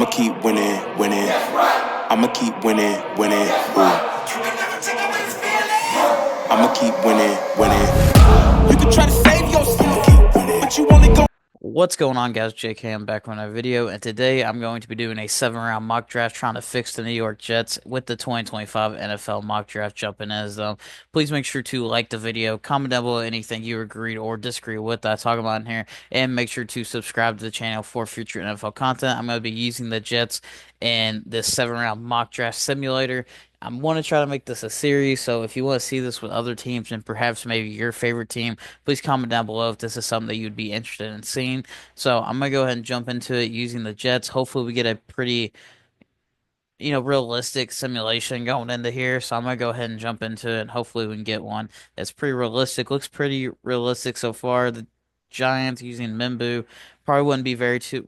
I'ma keep winning, winning. I'ma keep winning, winning. I'ma keep winning, winning. You can try to save yourself, but you only go. What's going on, guys? Jake Ham back with another video, and today I'm going to be doing a 7 round mock draft trying to fix the New York Jets with the 2025 NFL mock draft jumping as them. Please make sure to like the video, comment down below anything you agreed or disagree with that I talk about in here, and make sure to subscribe to the channel for future NFL content. I'm going to be using the Jets in this 7 round mock draft simulator. I want to try to make this a series, so if you want to see this with other teams and perhaps maybe your favorite team, please comment down below if this is something that you'd be interested in seeing. So I'm gonna go ahead and jump into it using the Jets. Hopefully we get a pretty, realistic simulation going into here. So I'm gonna go ahead and jump into it and hopefully we can get one that's pretty realistic. Looks pretty realistic so far. The Giants using Mimbu probably wouldn't be very too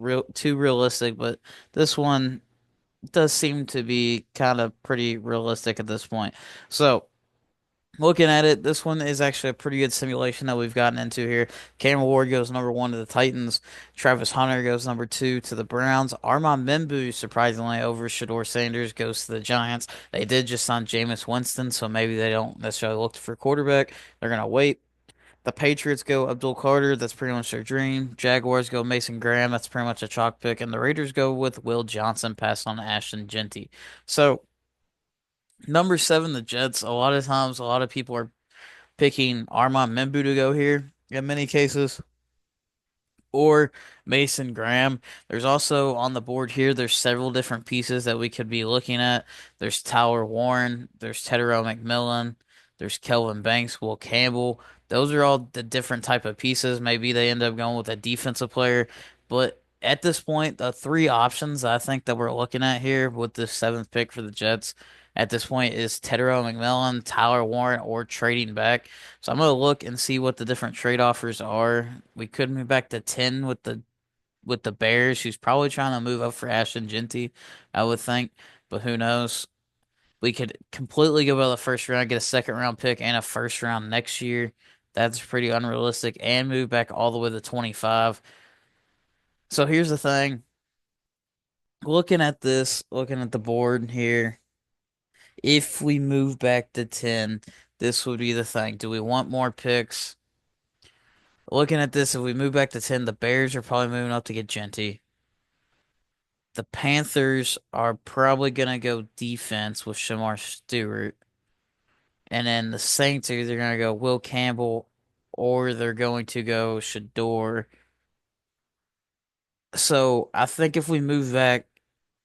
realistic, but this one does seem to be kind of pretty realistic at this point. So looking at it, this one is actually a pretty good simulation that we've gotten into here. Cameron Ward goes number 1 to the Titans. Travis Hunter goes number 2 to the Browns. Armand Mimbu, surprisingly, over Shador Sanders goes to the Giants. They did just sign Jameis Winston, so maybe they don't necessarily look for quarterback. They're going to wait. The Patriots go Abdul Carter. That's pretty much their dream. Jaguars go Mason Graham. That's pretty much a chalk pick. And the Raiders go with Will Johnson, pass on Ashton Genty. So, number 7, the Jets. A lot of times, a lot of people are picking Armand Membu to go here in many cases, or Mason Graham. There's also on the board here, there's several different pieces that we could be looking at. There's Tyler Warren, there's Tedero McMillan, there's Kelvin Banks, Will Campbell. Those are all the different type of pieces. Maybe they end up going with a defensive player, but at this point, the three options I think that we're looking at here with the seventh pick for the Jets at this point is Tedero McMillan, Tyler Warren, or trading back. So I'm gonna look and see what the different trade offers are. We could move back to 10 with the Bears, who's probably trying to move up for Ashton Genty, I would think, but who knows? We could completely go by the first round, get a second round pick and a first round next year. That's pretty unrealistic, and move back all the way to 25. So here's the thing. Looking at this, looking at the board here, if we move back to 10, this would be the thing. Do we want more picks? Looking at this, if we move back to 10, the Bears are probably moving up to get Genty. The Panthers are probably going to go defense with Shamar Stewart. And then the Saints are either going to go Will Campbell or they're going to go Shador. So I think if we move back,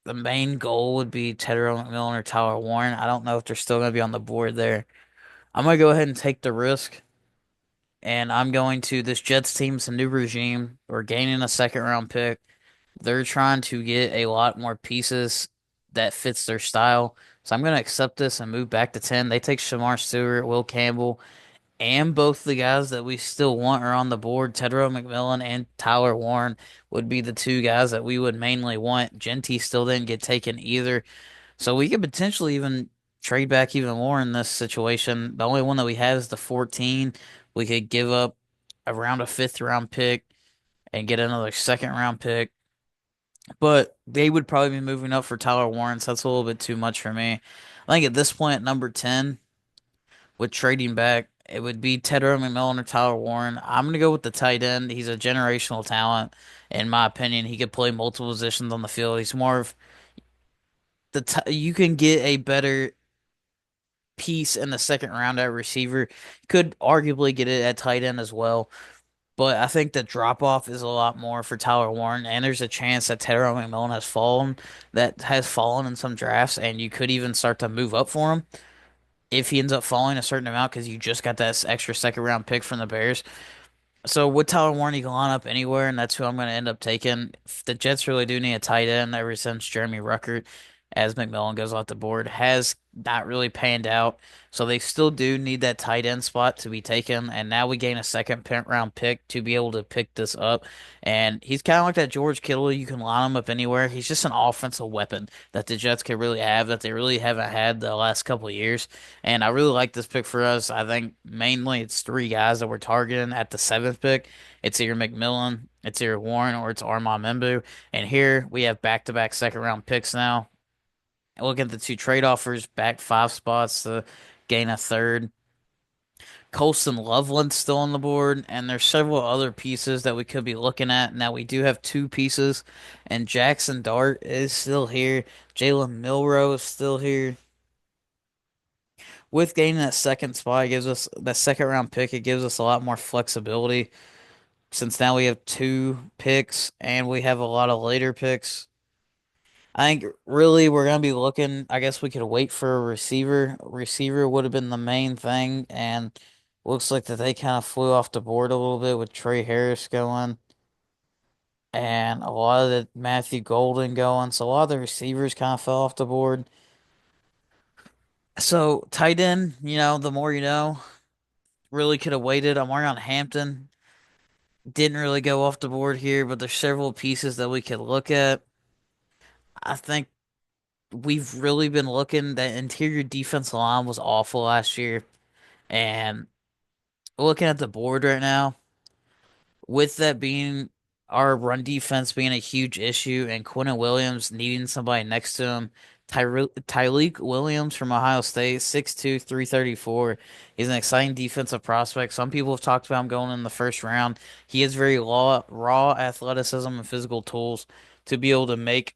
the main goal would be Tedero McMillan or Tyler Warren. I don't know if they're still going to be on the board there. I'm going to go ahead and take the risk. And I'm going to this Jets team's a new regime. We're gaining a second round pick. They're trying to get a lot more pieces that fits their style. So I'm going to accept this and move back to 10. They take Shamar Stewart, Will Campbell, and both the guys that we still want are on the board. Tedro McMillan and Tyler Warren would be the two guys that we would mainly want. Genty still didn't get taken either. So we could potentially even trade back even more in this situation. The only one that we have is the 14. We could give up around a fifth round pick and get another second round pick. But they would probably be moving up for Tyler Warren, so that's a little bit too much for me. I think at this point, number 10, with trading back, it would be Tedder McMillan or Tyler Warren. I'm going to go with the tight end. He's a generational talent, in my opinion. He could play multiple positions on the field. He's more of you can get a better piece in the second round at receiver. Could arguably get it at tight end as well. But I think the drop off is a lot more for Tyler Warren, and there's a chance that Tedero McMillan has fallen in some drafts, and you could even start to move up for him if he ends up falling a certain amount because you just got that extra second round pick from the Bears. So with Tyler Warren, you can line up anywhere, and that's who I'm going to end up taking. The Jets really do need a tight end ever since Jeremy Ruckert. as McMillan goes off the board has not really panned out. So they still do need that tight end spot to be taken. And now we gain a round pick to be able to pick this up. And he's kind of like that George Kittle. You can line him up anywhere. He's just an offensive weapon that the Jets could really have that they really haven't had the last couple of years. And I really like this pick for us. I think mainly it's three guys that we're targeting at the seventh pick. It's either McMillan, it's either Warren, or it's Armand Membu. And here we have back-to-back second round picks now. Look at the two trade offers, back five spots to gain a third. Colston Loveland's still on the board, and there's several other pieces that we could be looking at. Now we do have two pieces, and Jackson Dart is still here. Jalen Milrow is still here. With gaining that second spot, it gives us that second round pick. It gives us a lot more flexibility since now we have two picks and we have a lot of later picks. I think really we're gonna be looking. I guess we could wait for a receiver. Receiver would have been the main thing, and looks like that they kind of flew off the board a little bit with Trey Harris going, and a lot of the Matthew Golden going. So a lot of the receivers kind of fell off the board. So tight end, the more you know. Really could have waited. I'm working on Hampton. Didn't really go off the board here, but there's several pieces that we could look at. I think we've really been looking. That interior defense line was awful last year. And looking at the board right now, with that being our run defense being a huge issue and Quentin Williams needing somebody next to him, Tyleik Williams from Ohio State, 6'2", 334. He's an exciting defensive prospect. Some people have talked about him going in the first round. He has very raw athleticism and physical tools to be able to make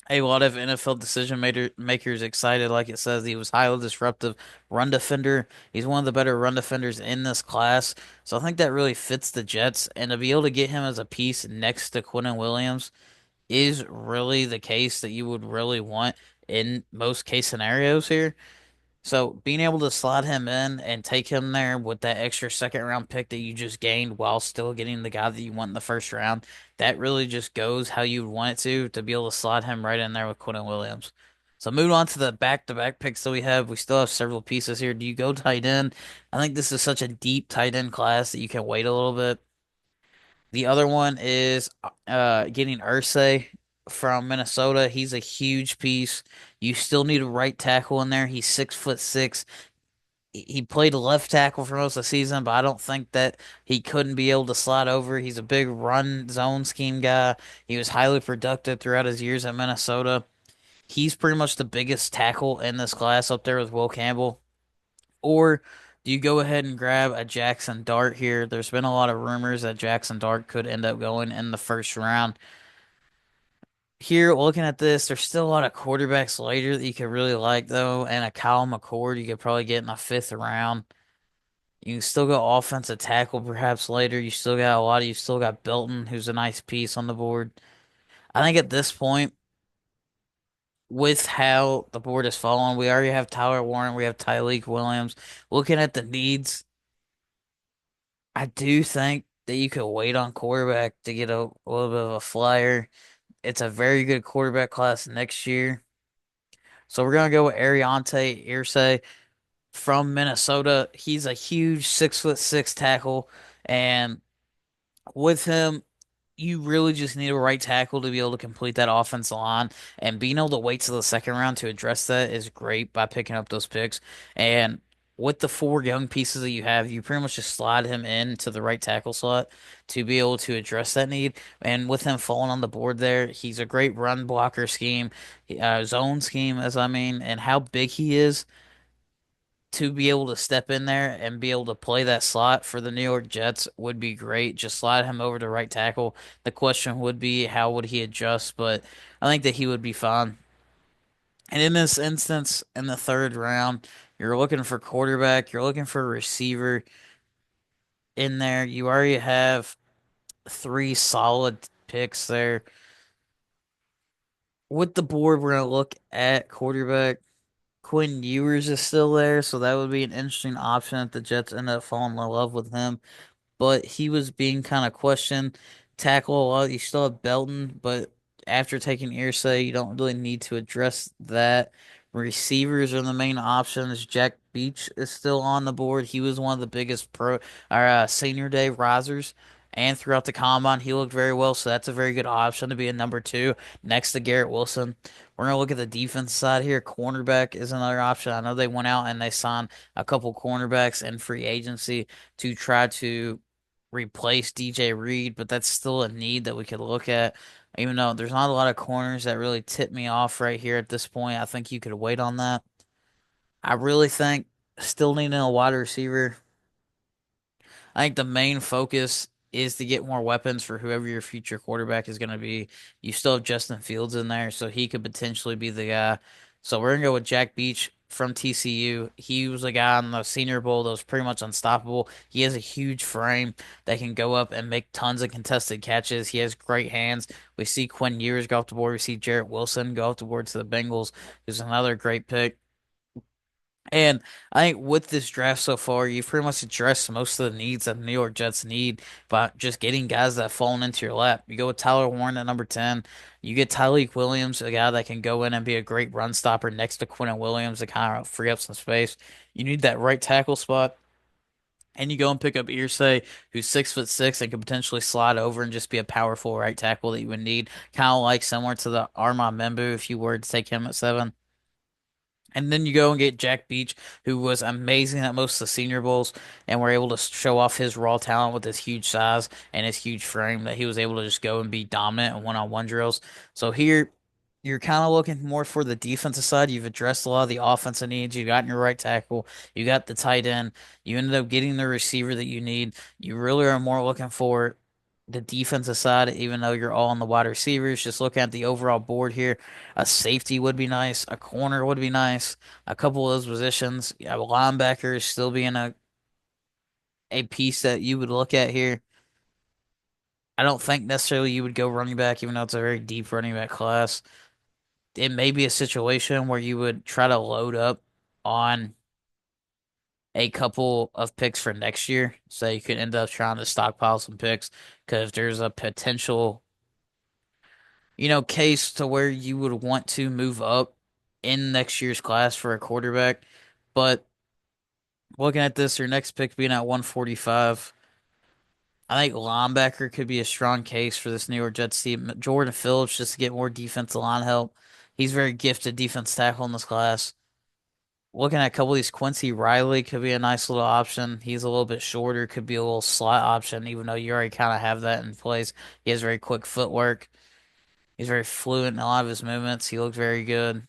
a lot of NFL makers excited. Like it says, he was highly disruptive run defender. He's one of the better run defenders in this class. So I think that really fits the Jets. And to be able to get him as a piece next to Quinnen Williams is really the case that you would really want in most case scenarios here. So being able to slot him in and take him there with that extra second round pick that you just gained while still getting the guy that you want in the first round, that really just goes how you want it to be able to slot him right in there with Quentin Williams. So moving on to the back-to-back picks that we have, we still have several pieces here. Do you go tight end? I think this is such a deep tight end class that you can wait a little bit. The other one is getting Irsay from Minnesota. He's a huge piece. You still need a right tackle in there. He's 6'6". He played left tackle for most of the season, but I don't think that he couldn't be able to slide over. He's a big run zone scheme guy. He was highly productive throughout his years at Minnesota. He's pretty much the biggest tackle in this class up there with Will Campbell. Or do you go ahead and grab a Jackson Dart here? There's been a lot of rumors that Jackson Dart could end up going in the first round. Here, looking at this, there's still a lot of quarterbacks later that you could really like, though, and a Kyle McCord you could probably get in the fifth round. You can still go offensive tackle perhaps later. You still got Belton, who's a nice piece on the board. I think at this point, with how the board is falling, we already have Tyler Warren, we have Tyleik Williams. Looking at the needs, I do think that you could wait on quarterback to get a little bit of a flyer. It's a very good quarterback class next year. So we're gonna go with Ariante Irsay from Minnesota. He's a huge 6'6" tackle, and with him, you really just need a right tackle to be able to complete that offensive line. And being able to wait till the second round to address that is great by picking up those picks. And with the four young pieces that you have, you pretty much just slide him into the right tackle slot to be able to address that need. And with him falling on the board there, he's a great run blocker scheme, zone scheme, as I mean, and how big he is to be able to step in there and be able to play that slot for the New York Jets would be great. Just slide him over to right tackle. The question would be how would he adjust, but I think that he would be fine. And in this instance, in the third round, you're looking for quarterback, you're looking for a receiver in there. You already have three solid picks there. With the board, we're gonna look at quarterback. Quinn Ewers is still there, so that would be an interesting option if the Jets end up falling in love with him. But he was being kind of questioned. Tackle a lot. You still have Belton, but after taking Irsay, you don't really need to address that. Receivers are the main options. Jack Beach is still on the board. He was one of the biggest senior day risers, and throughout the combine, he looked very well. So that's a very good option to be a number two next to Garrett Wilson. We're gonna look at the defense side here. Cornerback is another option. I know they went out and they signed a couple cornerbacks in free agency to try to replace DJ Reed, but that's still a need that we could look at. Even though there's not a lot of corners that really tip me off right here at this point, I think you could wait on that. I really think still needing a wide receiver. I think the main focus is to get more weapons for whoever your future quarterback is going to be. You still have Justin Fields in there, so he could potentially be the guy. So we're going to go with Jack Beach from TCU. He was a guy in the Senior Bowl that was pretty much unstoppable. He has a huge frame that can go up and make tons of contested catches. He has great hands. We see Quinn Ewers go off the board. We see Jarrett Wilson go off the board to the Bengals, who's another great pick. And I think with this draft so far, you've pretty much addressed most of the needs that the New York Jets need by just getting guys that have fallen into your lap. You go with Tyler Warren at number 10. You get Tyleik Williams, a guy that can go in and be a great run stopper next to Quinnen Williams to kind of free up some space. You need that right tackle spot. And you go and pick up Irsay, who's 6'6" and could potentially slide over and just be a powerful right tackle that you would need. Kind of like similar to the Armand Membu if you were to take him at 7. And then you go and get Jack Beach, who was amazing at most of the Senior Bowls, and were able to show off his raw talent with his huge size and his huge frame that he was able to just go and be dominant in one-on-one drills. So here, you're kind of looking more for the defensive side. You've addressed a lot of the offensive needs. You got your right tackle. You got the tight end. You ended up getting the receiver that you need. You really are more looking for the defensive side, even though you're all on the wide receivers. Just looking at the overall board here, a safety would be nice, a corner would be nice, a couple of those positions. Yeah, linebacker is still being a piece that you would look at here. I don't think necessarily you would go running back, even though it's a very deep running back class. It may be a situation where you would try to load up on a couple of picks for next year, so you could end up trying to stockpile some picks because there's a potential case to where you would want to move up in next year's class for a quarterback. But looking at this, your next pick being at 145, I think linebacker could be a strong case for this New York Jets team. Jordan Phillips, just to get more defensive line help. He's very gifted defense tackle in this class. Looking at a couple of these, Quincy Riley could be a nice little option. He's a little bit shorter, could be a little slot option, even though you already kind of have that in place. He has very quick footwork. He's very fluent in a lot of his movements. He looks very good.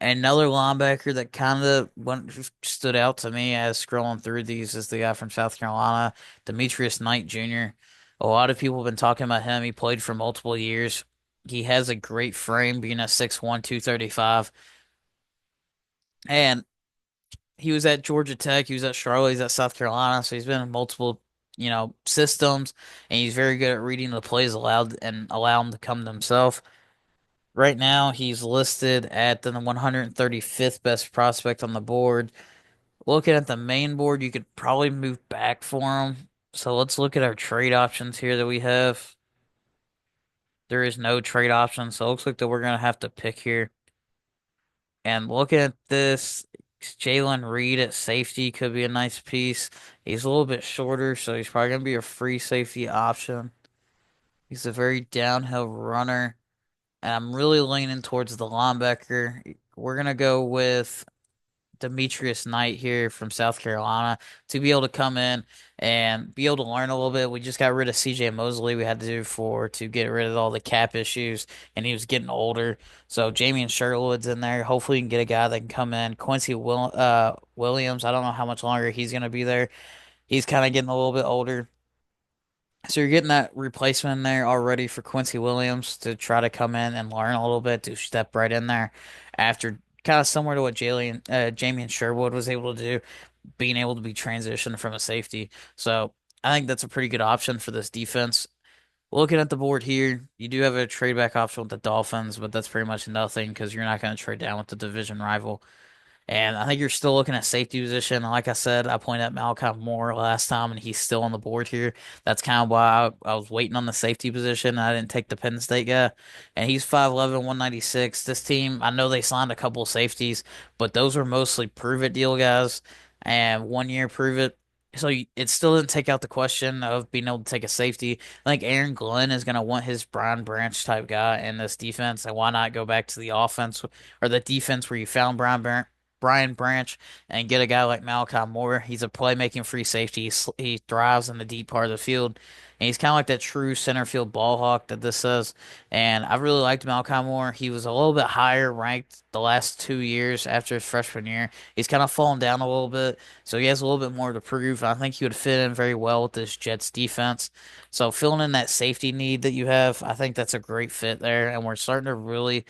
Another linebacker that kind of stood out to me as scrolling through these is the guy from South Carolina, Demetrius Knight Jr. A lot of people have been talking about him. He played for multiple years. He has a great frame, being a 6'1", 235. And he was at Georgia Tech. He was at Charlotte. He's at South Carolina. So he's been in multiple, systems. And he's very good at reading the plays aloud and allow him to come to himself. Right now, he's listed at the 135th best prospect on the board. Looking at the main board, you could probably move back for him. So let's look at our trade options here that we have. There is no trade option, so it looks like that we're gonna have to pick here. And looking at this, Jalen Reed at safety could be a nice piece. He's a little bit shorter, so he's probably gonna be a free safety option. He's a very downhill runner. And I'm really leaning towards the linebacker. We're gonna go with Demetrius Knight here from South Carolina to be able to come in and be able to learn a little bit. We just got rid of CJ Mosley. We had to do to get rid of all the cap issues, and he was getting older. So Jamian Sherwood's in there. Hopefully, you can get a guy that can come in. Williams. I don't know how much longer he's gonna be there. He's kind of getting a little bit older. So you're getting that replacement in there already for Quincy Williams to try to come in and learn a little bit to step right in there after kind of similar to what Jamian Sherwood was able to do, being able to be transitioned from a safety. So I think that's a pretty good option for this defense. Looking at the board here, you do have a trade back option with the Dolphins, but that's pretty much nothing because you're not going to trade down with the division rival. And I think you're still looking at safety position. Like I said, I pointed at Malcolm Moore last time, and he's still on the board here. That's kind of why I was waiting on the safety position. I didn't take the Penn State guy. And he's 5'11", 196. This team, I know they signed a couple of safeties, but those were mostly prove it deal guys and 1 year prove it. So it still didn't take out the question of being able to take a safety. I think Aaron Glenn is going to want his Brian Branch type guy in this defense, and why not go back to the offense or the defense where you found Brian Branch and get a guy like Malachi Moore. He's a playmaking free safety. He thrives in the deep part of the field. And he's kind of like that true center field ball hawk that this says. And I really liked Malachi Moore. He was a little bit higher ranked the last 2 years after his freshman year. He's kind of fallen down a little bit. So he has a little bit more to prove. I think he would fit in very well with this Jets defense. So filling in that safety need that you have, I think that's a great fit there. And we're starting to really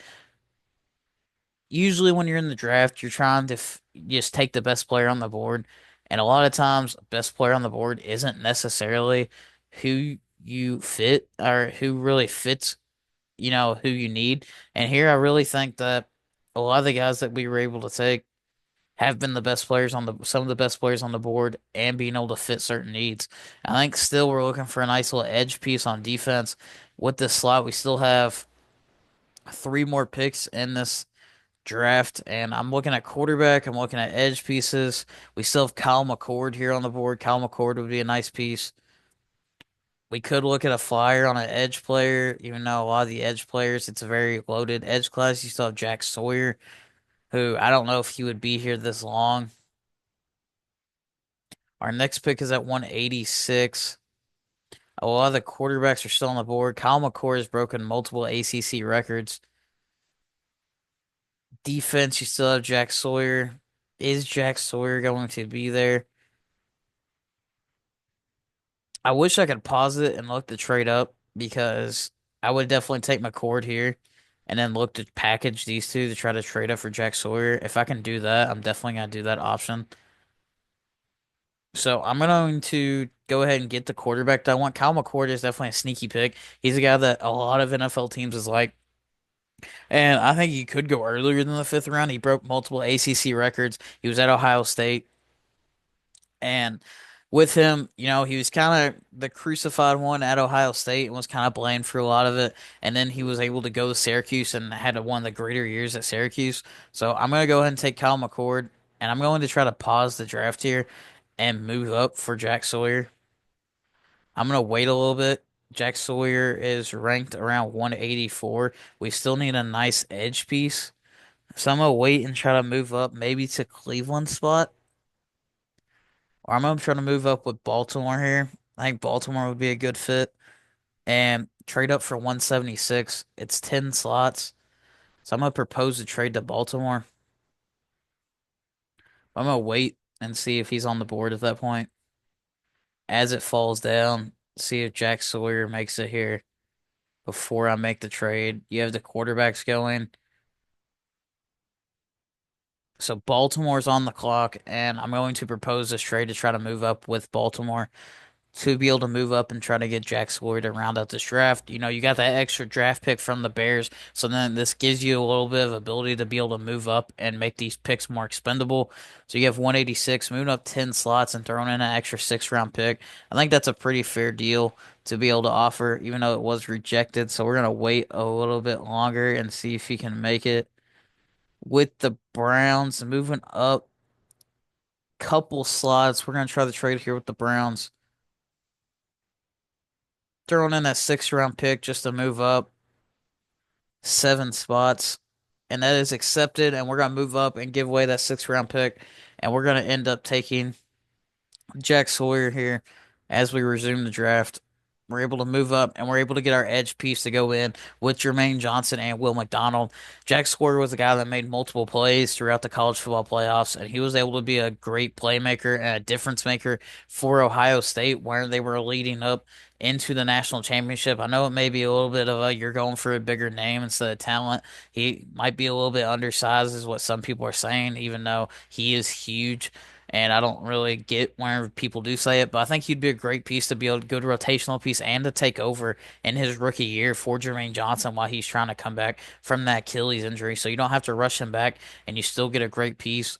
usually when you're in the draft, you're trying to just take the best player on the board. And a lot of times, best player on the board isn't necessarily who you fit or who really fits, who you need. And here I really think that a lot of the guys that we were able to take have been the best players on some of the best players on the board and being able to fit certain needs. I think still we're looking for a nice little edge piece on defense. With this slot, we still have three more picks in this draft, and I'm looking at quarterback. I'm looking at edge pieces. We still have Kyle McCord here on the board. Kyle McCord would be a nice piece. We could look at a flyer on an edge player, even though a lot of the edge players, it's a very loaded edge class. You still have Jack Sawyer, who I don't know if he would be here this long. Our next pick is at 186. A lot of the quarterbacks are still on the board. Kyle McCord has broken multiple ACC records. Defense, you still have Jack Sawyer. Is Jack Sawyer going to be there? I wish I could pause it and look to trade up because I would definitely take McCord here and then look to package these two to try to trade up for Jack Sawyer. If I can do that, I'm definitely going to do that option. So I'm going to go ahead and get the quarterback that I want. Kyle McCord is definitely a sneaky pick. He's a guy that a lot of NFL teams is like. And I think he could go earlier than the fifth round. He broke multiple ACC records. He was at Ohio State. And with him, he was kind of the crucified one at Ohio State and was kind of blamed for a lot of it. And then he was able to go to Syracuse and had one of the greater years at Syracuse. So I'm going to go ahead and take Kyle McCord, and I'm going to try to pause the draft here and move up for Jack Sawyer. I'm going to wait a little bit. Jack Sawyer is ranked around 184. We still need a nice edge piece. So I'm going to wait and try to move up maybe to Cleveland spot. Or I'm gonna try to move up with Baltimore here. I think Baltimore would be a good fit. And trade up for 176. It's 10 slots. So I'm gonna propose a trade to Baltimore. I'm gonna wait and see if he's on the board at that point. As it falls down, see if Jack Sawyer makes it here before I make the trade. You have the quarterbacks going. So Baltimore's on the clock, and I'm going to propose this trade to try to move up with Baltimore, to be able to move up and try to get Jack Sawyer to round out this draft. You got that extra draft pick from the Bears, so then this gives you a little bit of ability to be able to move up and make these picks more expendable. So you have 186, moving up 10 slots and throwing in an extra 6 round pick. I think that's a pretty fair deal to be able to offer, even though it was rejected. So we're gonna wait a little bit longer and see if he can make it. With the Browns moving up couple slots, we're gonna try the trade here with the Browns. Throwing in that 6 round pick just to move up 7 spots. And that is accepted. And we're going to move up and give away that 6 round pick. And we're going to end up taking Jack Sawyer here as we resume the draft. We're able to move up and we're able to get our edge piece to go in with Jermaine Johnson and Will McDonald. Jack Sawyer was a guy that made multiple plays throughout the college football playoffs, and he was able to be a great playmaker and a difference maker for Ohio State where they were leading up into the national championship. I know it may be a little bit of a you're going for a bigger name instead of talent. He might be a little bit undersized, is what some people are saying, even though he is huge. and I don't really get whenever people do say it, but I think he'd be a great piece to be a good rotational piece and to take over in his rookie year for Jermaine Johnson while he's trying to come back from that Achilles injury. So you don't have to rush him back, and you still get a great piece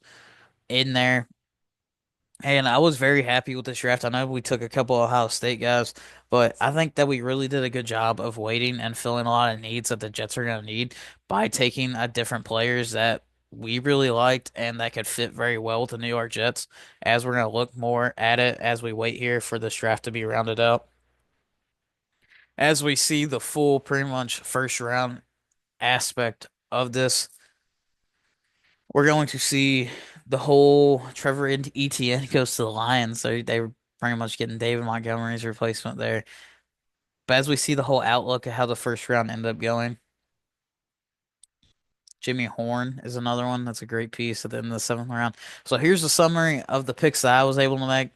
in there. And I was very happy with this draft. I know we took a couple of Ohio State guys, but I think that we really did a good job of waiting and filling a lot of needs that the Jets are going to need by taking different players that we really liked and that could fit very well with the New York Jets as we're going to look more at it as we wait here for this draft to be rounded out. As we see the full, pretty much first round aspect of this, we're going to see the whole Trevor Etienne goes to the Lions. So they were pretty much getting David Montgomery's replacement there. But as we see the whole outlook of how the first round ended up going, Jimmy Horn is another one. That's a great piece at the end of the seventh round. So here's the summary of the picks that I was able to make.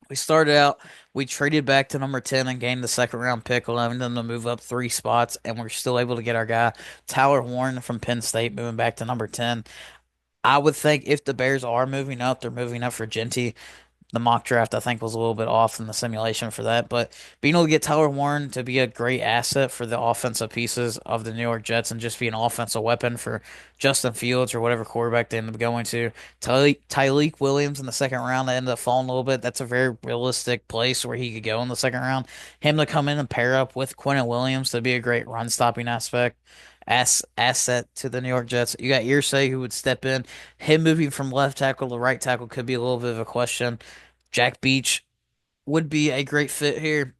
We started out, we traded back to number 10 and gained the second round pick, allowing them to move up 3 spots, and we're still able to get our guy Tyler Warren from Penn State moving back to number 10. I would think if the Bears are moving up, they're moving up for Genty. The mock draft, I think, was a little bit off in the simulation for that. But being able to get Tyler Warren to be a great asset for the offensive pieces of the New York Jets and just be an offensive weapon for Justin Fields or whatever quarterback they end up going to. Tyleik Williams in the second round, that ended up falling a little bit. That's a very realistic place where he could go in the second round. Him to come in and pair up with Quinnen Williams to be a great run stopping asset to the New York Jets. You got Irsay who would step in. Him moving from left tackle to right tackle could be a little bit of a question. Jack Beach would be a great fit here.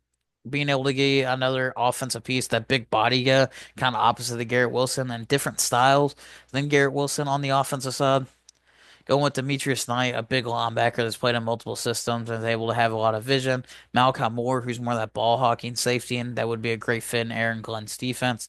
Being able to get another offensive piece, that big body guy, kind of opposite of Garrett Wilson, and different styles than Garrett Wilson on the offensive side. Going with Demetrius Knight, a big linebacker that's played in multiple systems and is able to have a lot of vision. Malcolm Moore, who's more that ball hawking safety, and that would be a great fit in Aaron Glenn's defense.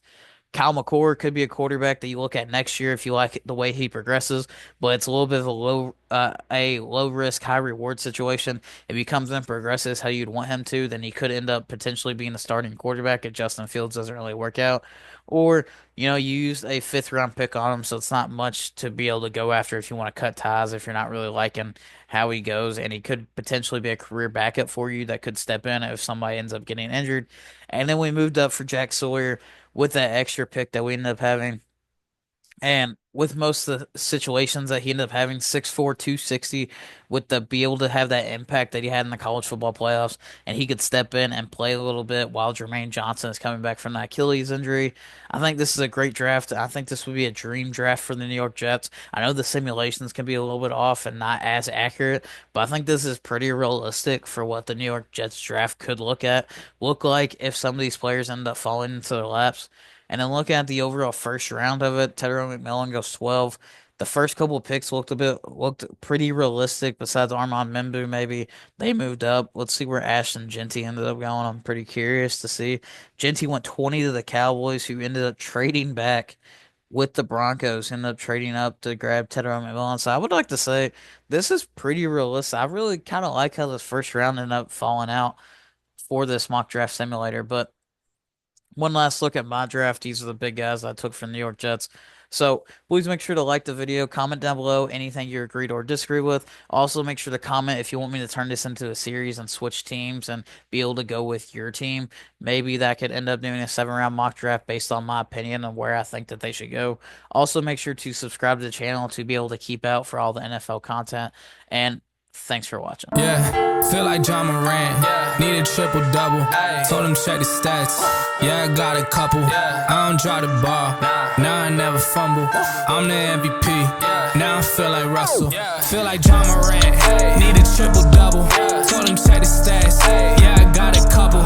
Kyle McCord could be a quarterback that you look at next year if you like the way he progresses, but it's a little bit of a low risk, high reward situation. If he comes in and progresses how you'd want him to, then he could end up potentially being a starting quarterback if Justin Fields doesn't really work out. Or, you used a fifth round pick on him, so it's not much to be able to go after if you want to cut ties, if you're not really liking how he goes, and he could potentially be a career backup for you that could step in if somebody ends up getting injured. And then we moved up for Jack Sawyer with that extra pick that we ended up having. And with most of the situations that he ended up having, 6'4", 260, with the be able to have that impact that he had in the college football playoffs, and he could step in and play a little bit while Jermaine Johnson is coming back from that Achilles injury. I think this is a great draft. I think this would be a dream draft for the New York Jets. I know the simulations can be a little bit off and not as accurate, but I think this is pretty realistic for what the New York Jets draft could look like if some of these players end up falling into their laps. And then looking at the overall first round of it, Tedero McMillan goes 12. The first couple of picks looked pretty realistic. Besides Armand Membu, maybe they moved up. Let's see where Ashton Genty ended up going. I'm pretty curious to see. Genty went 20 to the Cowboys, who ended up trading back with the Broncos, ended up trading up to grab Tedero McMillan. So I would like to say this is pretty realistic. I really kind of like how this first round ended up falling out for this mock draft simulator, but one last look at my draft. These are the big guys I took from the New York Jets. So please make sure to like the video, comment down below anything you agreed or disagree with. Also, make sure to comment if you want me to turn this into a series and switch teams and be able to go with your team. Maybe that could end up doing a 7-round mock draft based on my opinion on where I think that they should go. Also, make sure to subscribe to the channel to be able to keep out for all the NFL content. And thanks for watching. Yeah, feel like John Moran. Need a triple double. Told him check the stats. Yeah, I got a couple. I don't drop the ball. Now I never fumble. I'm the MVP. Now I feel like Russell. Feel like John Moran. Need a triple double. Told him check the stats. Yeah, I got a couple.